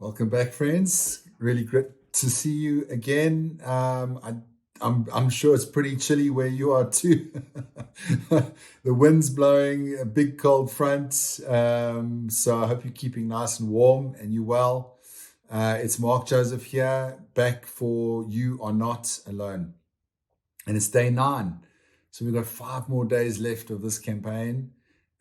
Welcome back, friends. Really great to see you again. I'm sure it's pretty chilly where you are too. The wind's blowing, a big cold front. So I hope you're keeping nice and warm and you well. It's Mark Joseph here, back for You Are Not Alone. And it's day 9. So we've got 5 more days left of this campaign.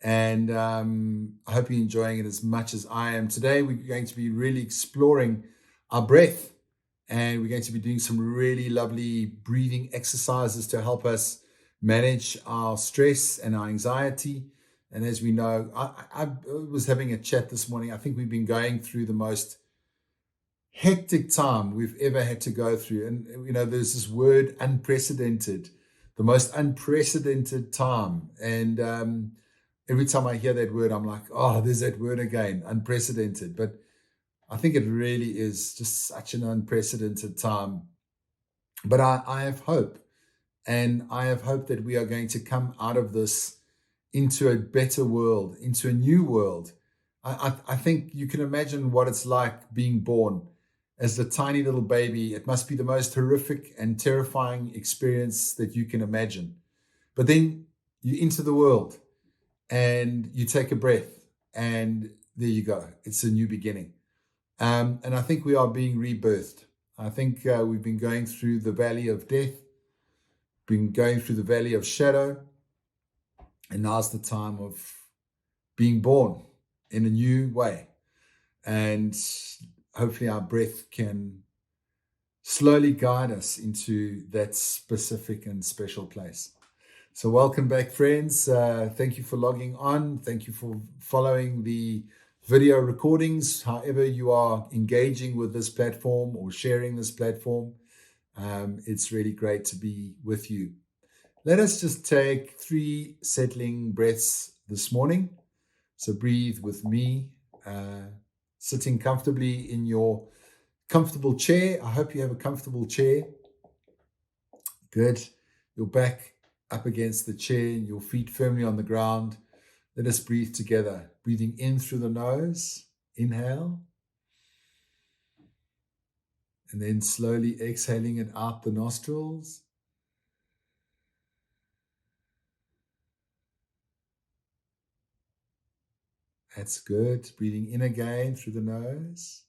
And I hope you're enjoying it as much as I am. Today, we're going to be really exploring our breath. And we're going to be doing some really lovely breathing exercises to help us manage our stress and our anxiety. And as we know, I was having a chat this morning. I think we've been going through the most hectic time we've ever had to go through. And, there's this word unprecedented, the most unprecedented time. And every time I hear that word, I'm like, oh, there's that word again, unprecedented. But I think it really is just such an unprecedented time. But I have hope. And I have hope that we are going to come out of this into a better world, into a new world. I think you can imagine what it's like being born as the tiny little baby. It must be the most horrific and terrifying experience that you can imagine. But then you enter the world and you take a breath and there you go. It's a new beginning. And I think we are being rebirthed. I think we've been going through the valley of death, been going through the valley of shadow, and now's the time of being born in a new way. And hopefully our breath can slowly guide us into that specific and special place. So welcome back, friends. Thank you for logging on. Thank you for following the video recordings, however you are engaging with this platform or sharing this platform. It's really great to be with you. Let us just take 3 settling breaths this morning. So breathe with me, sitting comfortably in your comfortable chair. I hope you have a comfortable chair. Good. Your back up against the chair, your feet firmly on the ground. Let us breathe together. Breathing in through the nose, inhale. And then slowly exhaling it out the nostrils. That's good. Breathing in again through the nose.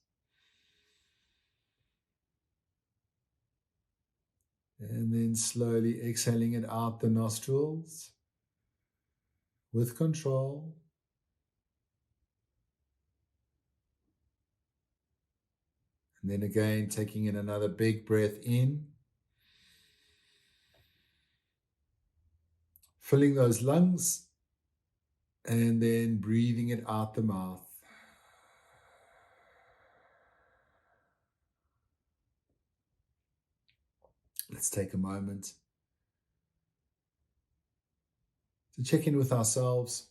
And then slowly exhaling it out the nostrils with control. And then again, taking in another big breath in. Filling those lungs. And then breathing it out the mouth. Let's take a moment to check in with ourselves.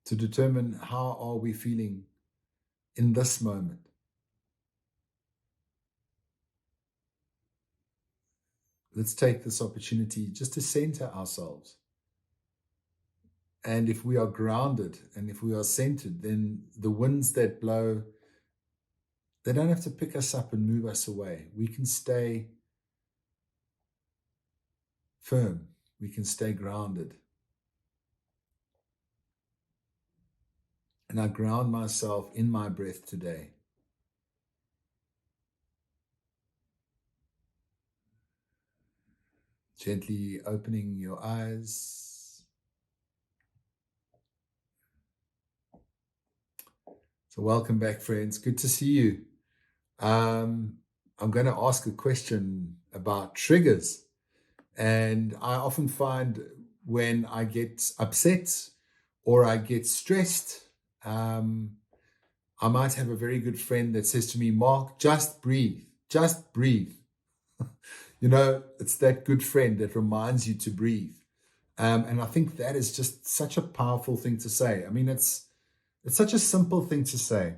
To determine how are we feeling in this moment. Let's take this opportunity just to center ourselves. And if we are grounded and if we are centered, then the winds that blow, they don't have to pick us up and move us away. We can stay firm. We can stay grounded. And I ground myself in my breath today. Gently opening your eyes. So welcome back, friends. Good to see you. I'm going to ask a question about triggers. And I often find when I get upset or I get stressed, I might have a very good friend that says to me, Mark, just breathe, just breathe. It's that good friend that reminds you to breathe. And I think that is just such a powerful thing to say. I mean, it's such a simple thing to say.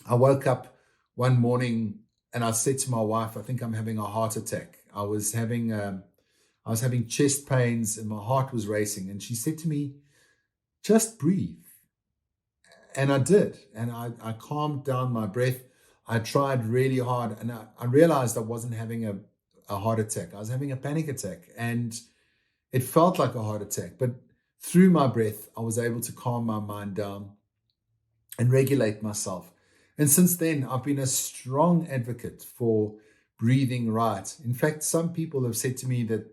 I woke up one morning and I said to my wife, I think I'm having a heart attack. I was having I was having chest pains and my heart was racing. And she said to me, just breathe. And I did. And I calmed down my breath. I tried really hard. And I realized I wasn't having a heart attack. I was having a panic attack. And it felt like a heart attack. But through my breath, I was able to calm my mind down and regulate myself. And since then, I've been a strong advocate for breathing right. In fact, some people have said to me that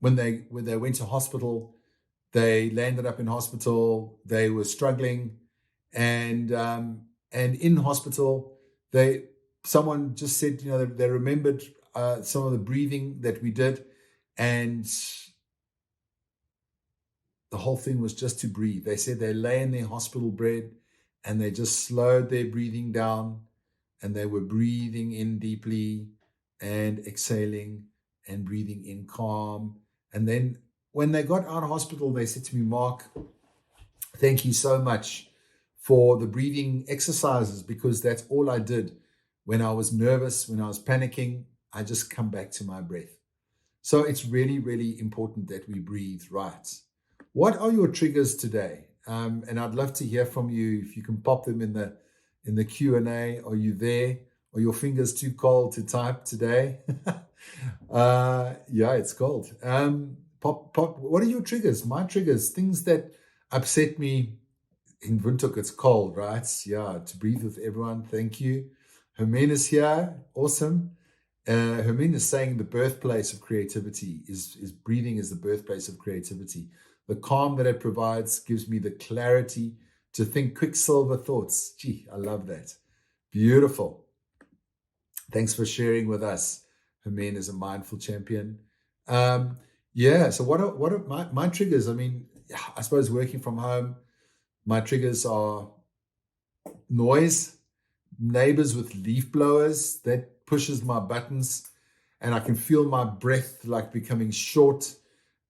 when they went to hospital, they landed up in hospital, they were struggling, and in hospital, someone just said, they remembered some of the breathing that we did, and the whole thing was just to breathe. They said they lay in their hospital bed and they just slowed their breathing down, and they were breathing in deeply and exhaling and breathing in calm. And then when they got out of hospital, they said to me, Mark, thank you so much for the breathing exercises, because that's all I did when I was nervous, when I was panicking. I just come back to my breath. So it's really, really important that we breathe right. What are your triggers today? And I'd love to hear from you. If you can pop them in the Q&A. Are you there? Are your fingers too cold to type today? Yeah, it's cold. Pop. What are your triggers? My triggers, things that upset me. In Windhoek, it's cold, right? Yeah, to breathe with everyone. Thank you. Hermine is here. Awesome. Hermine is saying the birthplace of creativity is breathing is the birthplace of creativity. The calm that it provides gives me the clarity to think quicksilver thoughts. Gee, I love that. Beautiful. Thanks for sharing with us. Hermine is a mindful champion. Yeah, so what are my triggers? I mean, I suppose working from home, my triggers are noise, neighbors with leaf blowers, that pushes my buttons, and I can feel my breath like becoming short.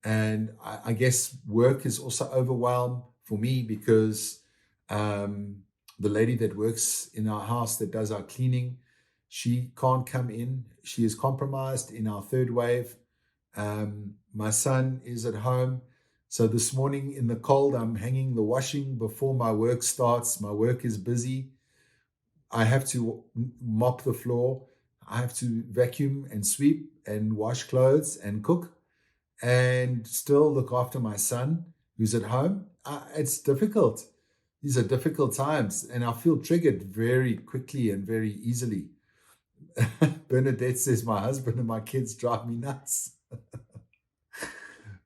And I guess work is also overwhelmed for me, because the lady that works in our house that does our cleaning, she can't come in. She is compromised in our third wave. My son is at home. So this morning in the cold, I'm hanging the washing before my work starts. My work is busy. I have to mop the floor. I have to vacuum and sweep and wash clothes and cook, and still look after my son who's at home. It's difficult. These are difficult times, and I feel triggered very quickly and very easily. Bernadette says, my husband and my kids drive me nuts.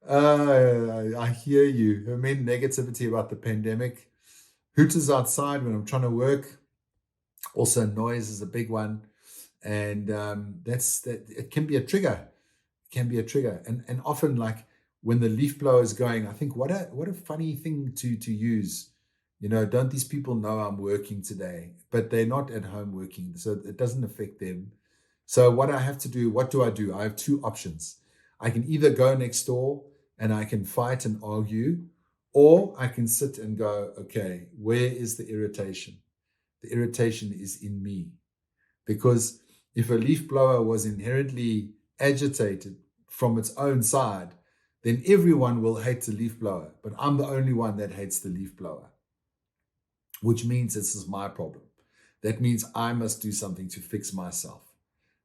I hear you. I mean, negativity about the pandemic. Hooters outside when I'm trying to work. Also, noise is a big one. And it can be a trigger. It can be a trigger. And often, like when the leaf blower is going, I think, what a funny thing to use. Don't these people know I'm working today? But they're not at home working, so it doesn't affect them. So what do I do? I have two options. I can either go next door and I can fight and argue, or I can sit and go, okay, where is the irritation? The irritation is in me. Because if a leaf blower was inherently agitated from its own side, then everyone will hate the leaf blower. But I'm the only one that hates the leaf blower, which means this is my problem. That means I must do something to fix myself.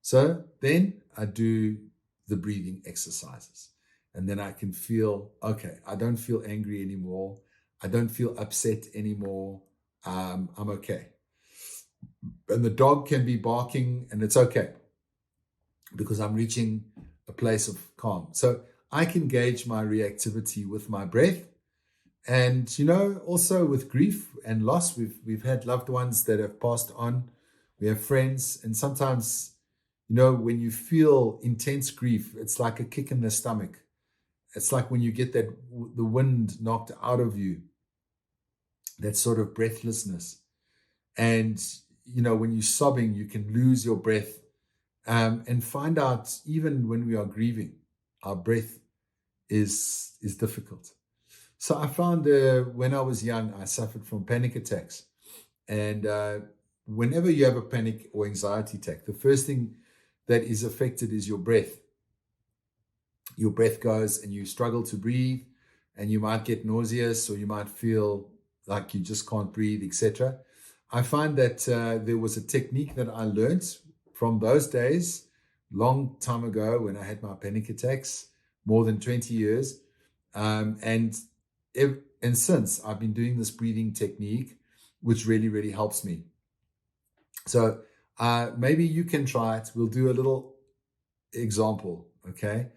So then I do the breathing exercises. And then I can feel, okay, I don't feel angry anymore. I don't feel upset anymore. I'm okay. And the dog can be barking and it's okay, because I'm reaching a place of calm. So I can gauge my reactivity with my breath. And, also with grief and loss, we've had loved ones that have passed on. We have friends. And sometimes, when you feel intense grief, it's like a kick in the stomach. It's like when you get the wind knocked out of you, that sort of breathlessness. And, when you're sobbing, you can lose your breath, and find out even when we are grieving, our breath is difficult. So I found when I was young, I suffered from panic attacks. And whenever you have a panic or anxiety attack, the first thing that is affected is your breath. Your breath goes and you struggle to breathe, and you might get nauseous, or you might feel like you just can't breathe, etc. I find that there was a technique that I learned from those days, long time ago, when I had my panic attacks, more than 20 years. And since I've been doing this breathing technique, which really, really helps me. So maybe you can try it. We'll do a little example, okay?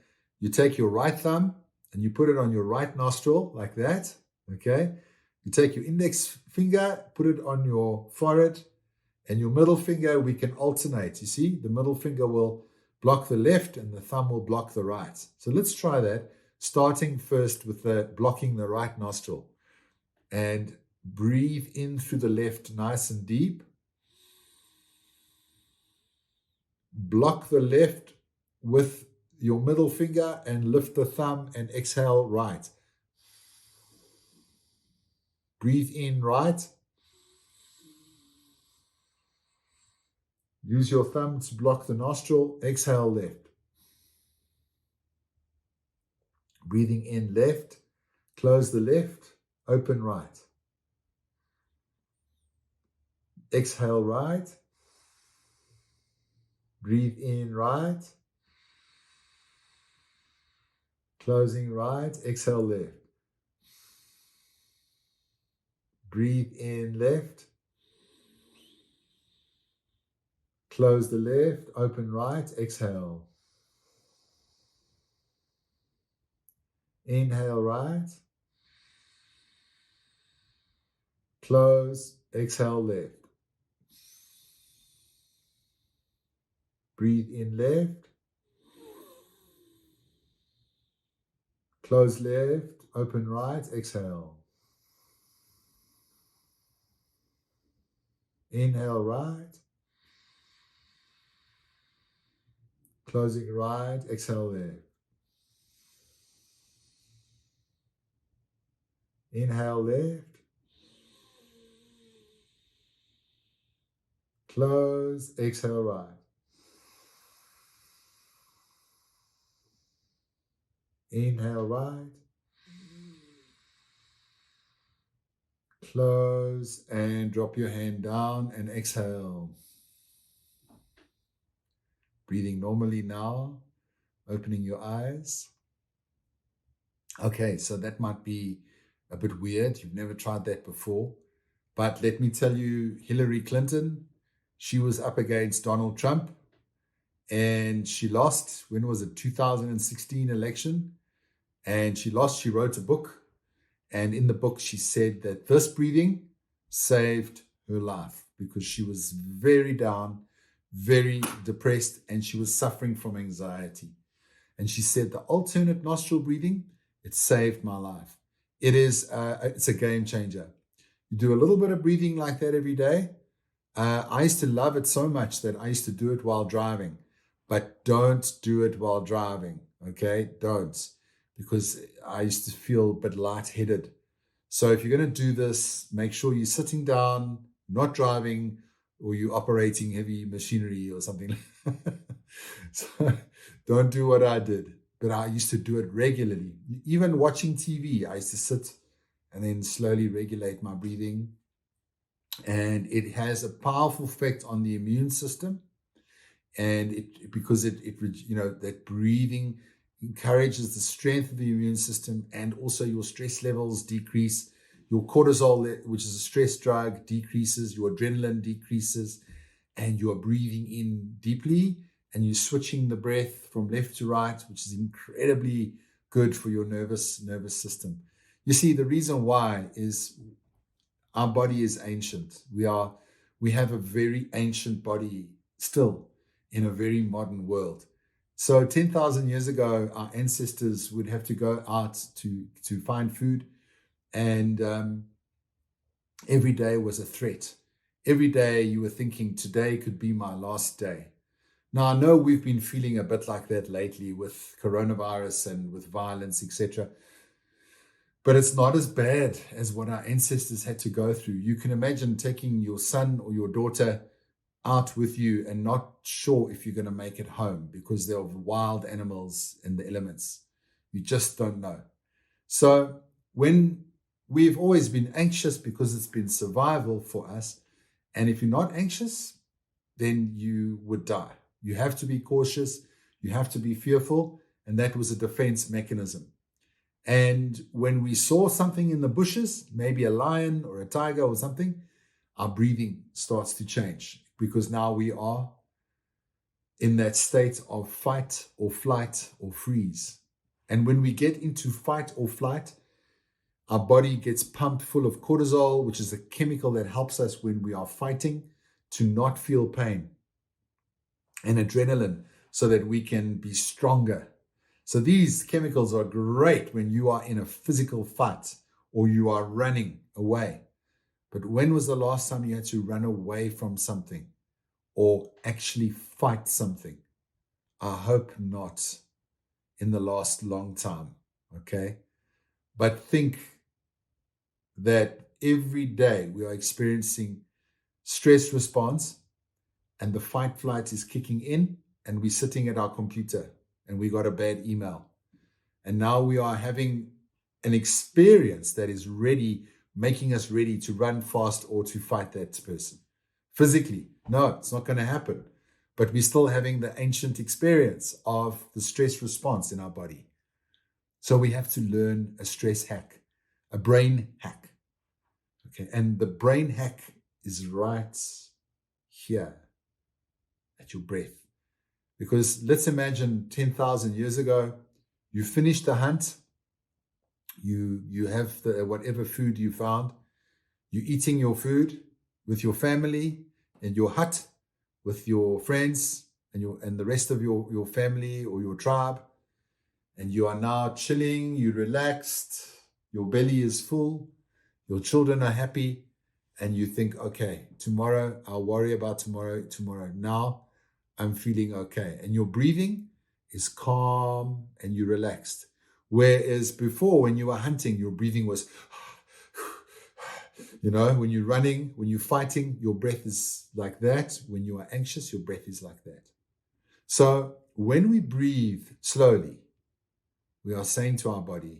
You take your right thumb and you put it on your right nostril like that, okay? You take your index finger, put it on your forehead, and your middle finger, we can alternate. You see, the middle finger will block the left and the thumb will block the right. So let's try that, starting first with blocking the right nostril. And breathe in through the left nice and deep. Block the left with your middle finger and lift the thumb and exhale right. Breathe in right. Use your thumb to block the nostril. Exhale left. Breathing in left. Close the left. Open right. Exhale right. Breathe in right. Closing right. Exhale left. Breathe in left. Close the left. Open right. Exhale. Inhale right. Close. Exhale left. Breathe in left. Close left. Open right. Exhale. Inhale right. Closing right. Exhale left. Inhale left. Close. Exhale right. Inhale right. Close and drop your hand down and exhale. Breathing normally now, opening your eyes. Okay, so that might be a bit weird. You've never tried that before. But let me tell you, Hillary Clinton, she was up against Donald Trump and she lost. When was it? 2016 election. And she lost. She wrote a book. And in the book, she said that this breathing saved her life because she was very down, very depressed, and she was suffering from anxiety. And she said the alternate nostril breathing, it saved my life. It's a game changer. You do a little bit of breathing like that every day. I used to love it so much that I used to do it while driving, but don't do it while driving. Okay, don't, because I used to feel a bit lightheaded. So if you're going to do this, make sure you're sitting down, not driving, or you're operating heavy machinery or something. So don't do what I did, but I used to do it regularly. Even watching TV, I used to sit and then slowly regulate my breathing. And it has a powerful effect on the immune system. And because that breathing encourages the strength of the immune system, and also your stress levels decrease. Your cortisol, which is a stress drug, decreases. Your adrenaline decreases, and you are breathing in deeply, and you're switching the breath from left to right, which is incredibly good for your nervous system. You see, the reason why is our body is ancient. We have a very ancient body still in a very modern world. So 10,000 years ago, our ancestors would have to go out to find food, and every day was a threat. Every day you were thinking, today could be my last day. Now, I know we've been feeling a bit like that lately with coronavirus and with violence, etc. But it's not as bad as what our ancestors had to go through. You can imagine taking your son or your daughter out with you and not sure if you're going to make it home because there are wild animals in the elements. You just don't know. So when we've always been anxious because it's been survival for us, and if you're not anxious, then you would die. You have to be cautious. You have to be fearful. And that was a defense mechanism. And when we saw something in the bushes, maybe a lion or a tiger or something, our breathing starts to change because now we are in that state of fight or flight or freeze. And when we get into fight or flight, our body gets pumped full of cortisol, which is a chemical that helps us when we are fighting to not feel pain, and adrenaline so that we can be stronger. So these chemicals are great when you are in a physical fight or you are running away. But when was the last time you had to run away from something or actually fight something? I hope not in the last long time, okay? But think that every day we are experiencing stress response and the fight flight is kicking in and we're sitting at our computer and we got a bad email. And now we are having an experience that is ready, making us ready to run fast or to fight that person. Physically, no, it's not going to happen. But we're still having the ancient experience of the stress response in our body. So we have to learn a stress hack, a brain hack. Okay, and the brain hack is right here at your breath. Because let's imagine 10,000 years ago, you finished the hunt, you have the whatever food you found, you're eating your food with your family in your hut, with your friends and the rest of your family or your tribe, and you are now chilling, you're relaxed, your belly is full, your children are happy, and you think, okay, tomorrow, I'll worry about tomorrow. Now I'm feeling okay. And your breathing is calm and you're relaxed. Whereas before, when you were hunting, your breathing was, when you're running, when you're fighting, your breath is like that. When you are anxious, your breath is like that. So when we breathe slowly, we are saying to our body,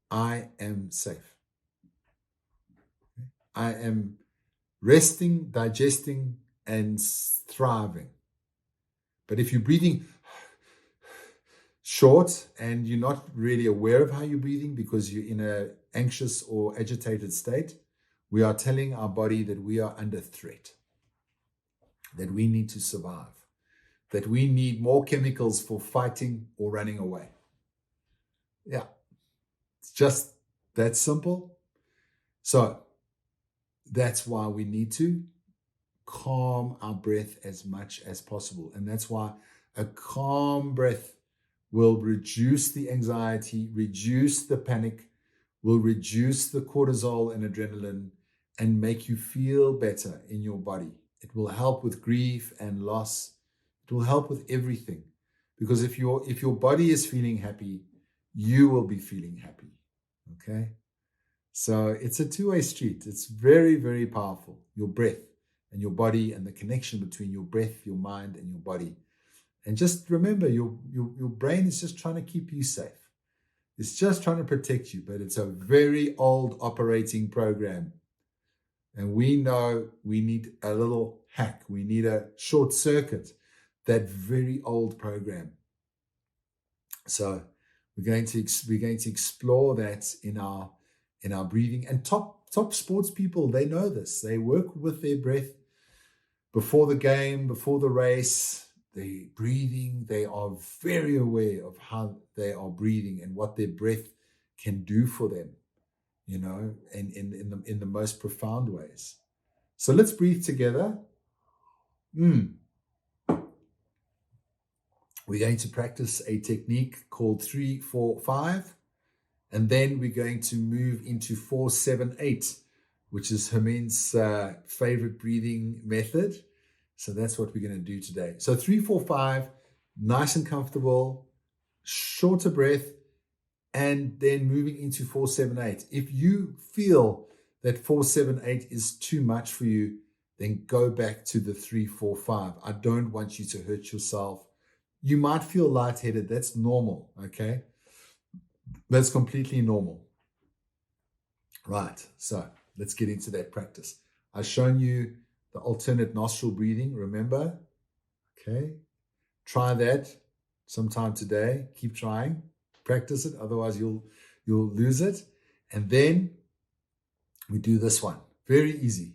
I am safe. I am resting, digesting, and thriving. But if you're breathing short and you're not really aware of how you're breathing because you're in an anxious or agitated state, we are telling our body that we are under threat, that we need to survive, that we need more chemicals for fighting or running away. Yeah, it's just that simple. So that's why we need to calm our breath as much as possible. And that's why a calm breath will reduce the anxiety, reduce the panic, will reduce the cortisol and adrenaline, and make you feel better in your body. It will help with grief and loss. It will help with everything. Because if your body is feeling happy, you will be feeling happy. Okay? So it's a two-way street. It's very, very powerful. Your breath and your body and the connection between your breath, your mind, and your body. And just remember, your brain is just trying to keep you safe. It's just trying to protect you, but it's a very old operating program. And we know we need a little hack. We need a short circuit, that very old program. So we're going to explore that in our breathing. And top sports people, they know this. They work with their breath before the game, before the race. They're breathing. They are very aware of how they are breathing and what their breath can do for them, and in the most profound ways. So let's breathe together. We're going to practice a technique called 3-4-5, and then we're going to move into 4-7-8, which is Hermine's favorite breathing method. So that's what we're going to do today. So 3-4-5, nice and comfortable, shorter breath, and then moving into 4-7-8. If you feel that 4-7-8 is too much for you, then go back to the 3, 4, 5. I don't want you to hurt yourself. You might feel lightheaded. That's normal, okay? That's completely normal. Right, so let's get into that practice. I've shown you the alternate nostril breathing, remember? Okay, try that sometime today. Keep trying, practice it, otherwise you'll lose it. And then we do this one, very easy.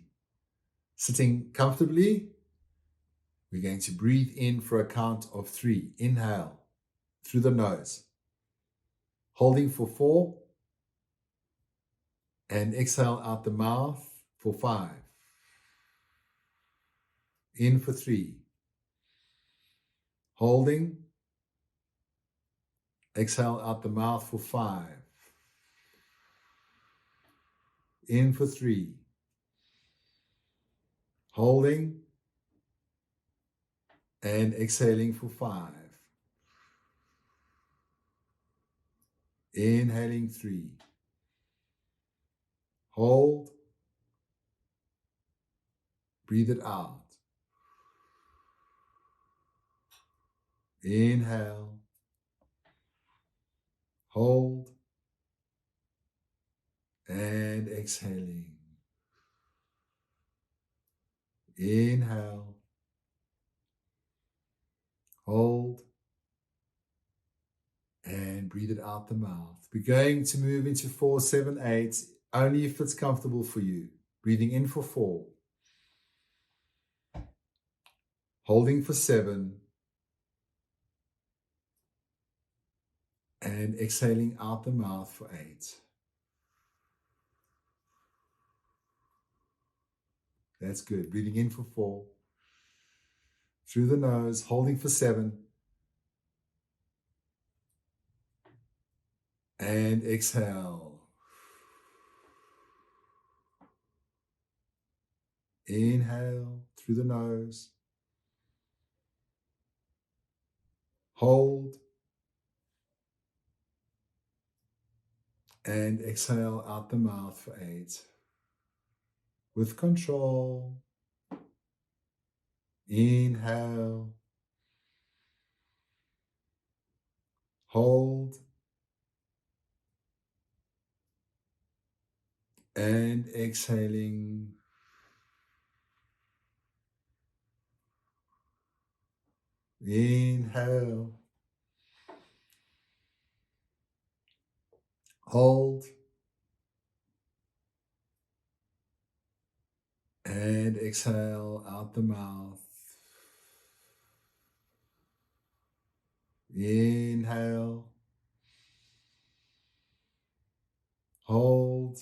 Sitting comfortably, we're going to breathe in for a count of 3. Inhale through the nose, holding for 4, and exhale out the mouth for 5. In for 3, holding, exhale out the mouth for 5. In for 3, holding, and exhaling for 5. Inhaling 3, hold, breathe it out. Inhale, hold, and exhaling. Inhale, hold, and breathe it out the mouth. We're going to move into 4, 7, 8, only if it's comfortable for you. Breathing in for 4, holding for 7, and exhaling out the mouth for 8. That's good. Breathing in for 4, through the nose, holding for 7, and exhale. Inhale through the nose, hold, and exhale out the mouth for 8. With control. Inhale, hold, and exhaling. Inhale, hold, and exhale out the mouth. Inhale, hold,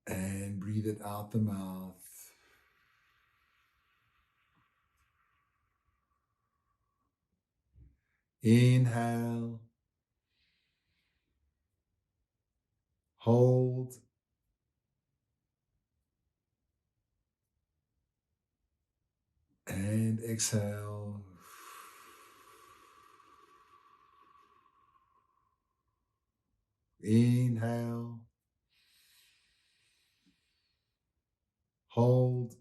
and breathe it out the mouth. Inhale, hold, and exhale. Inhale, hold,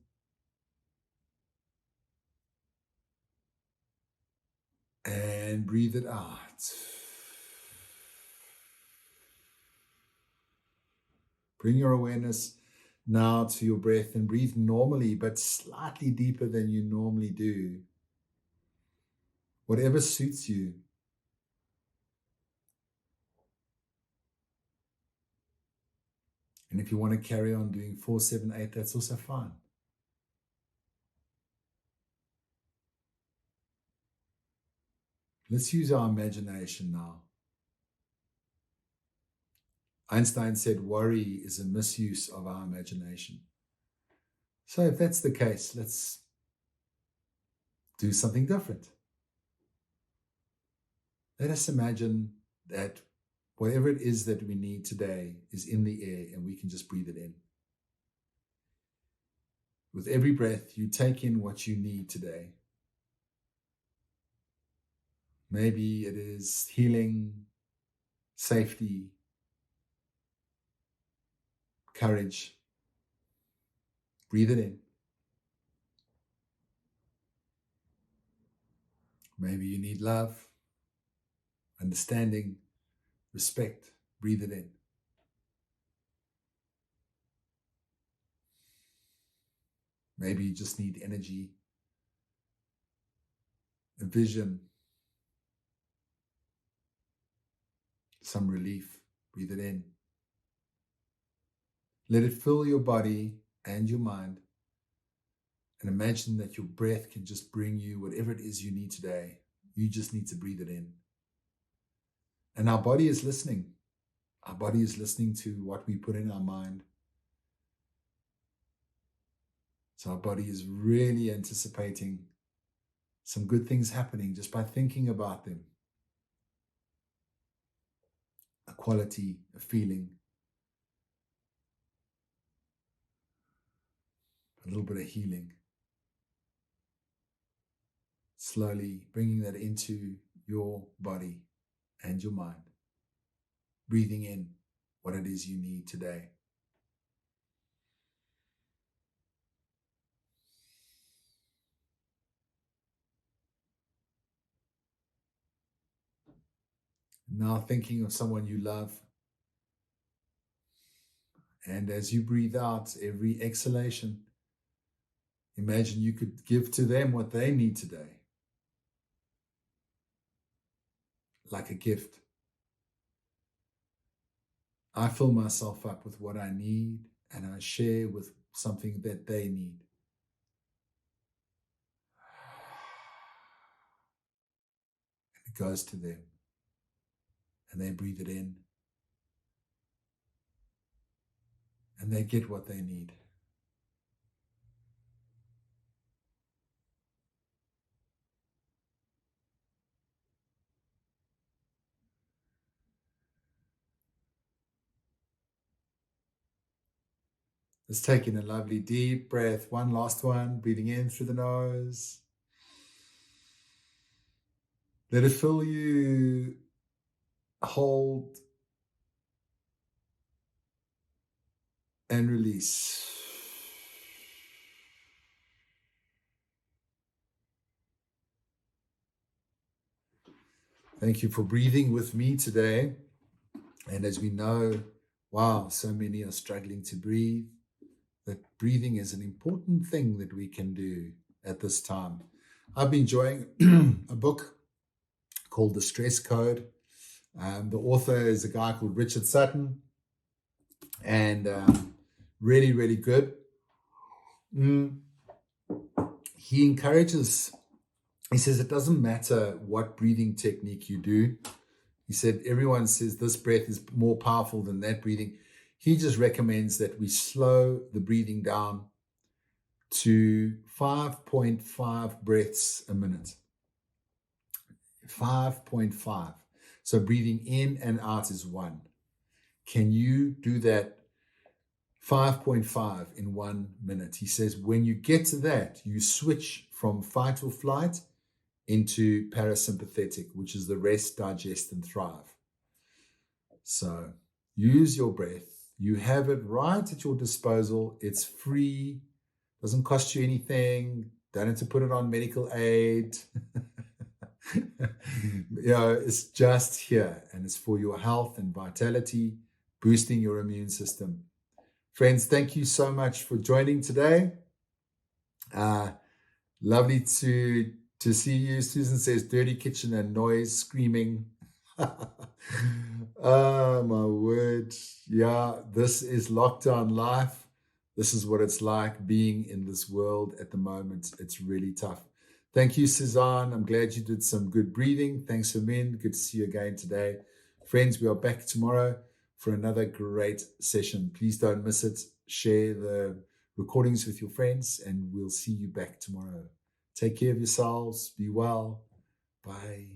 and breathe it out. Bring your awareness now to your breath and breathe normally, but slightly deeper than you normally do. Whatever suits you. And if you want to carry on doing 4, 7, 8, that's also fine. Let's use our imagination now. Einstein said worry is a misuse of our imagination. So if that's the case, let's do something different. Let us imagine that whatever it is that we need today is in the air and we can just breathe it in. With every breath, you take in what you need today. Maybe it is healing, safety, courage. Breathe it in. Maybe you need love, understanding, respect. Breathe it in. Maybe you just need energy, a vision, some relief. Breathe it in. Let it fill your body and your mind. And imagine that your breath can just bring you whatever it is you need today. You just need to breathe it in. And our body is listening. Our body is listening to what we put in our mind. So our body is really anticipating some good things happening just by thinking about them. A quality, a feeling, a little bit of healing. Slowly bringing that into your body and your mind. Breathing in what it is you need today. Now thinking of someone you love. And as you breathe out every exhalation, imagine you could give to them what they need today. Like a gift. I fill myself up with what I need and I share with something that they need. And it goes to them. And they breathe it in. And they get what they need. Let's take in a lovely deep breath. One last one, breathing in through the nose. Let it fill you. Hold and release. Thank you for breathing with me today. And as we know, wow, so many are struggling to breathe. That breathing is an important thing that we can do at this time. I've been enjoying a book called The Stress Code. The author is a guy called Richard Sutton, and really, really good. He encourages, he says it doesn't matter what breathing technique you do. He said everyone says this breath is more powerful than that breathing. He just recommends that we slow the breathing down to 5.5 breaths a minute. 5.5. So breathing in and out is 1. Can you do that 5.5 in 1 minute? He says when you get to that, you switch from fight or flight into parasympathetic, which is the rest, digest, and thrive. So use your breath. You have it right at your disposal. It's free. Doesn't cost you anything. Don't have to put it on medical aid. It's just here, and it's for your health and vitality, boosting your immune system. Friends, thank you so much for joining today. Lovely to see you. Susan says dirty kitchen and noise, screaming. Oh my word. Yeah, this is lockdown life. This is what it's like being in this world at the moment. It's really tough. Thank you, Suzanne. I'm glad you did some good breathing. Thanks, Amin. Good to see you again today. Friends, we are back tomorrow for another great session. Please don't miss it. Share the recordings with your friends, and we'll see you back tomorrow. Take care of yourselves. Be well. Bye.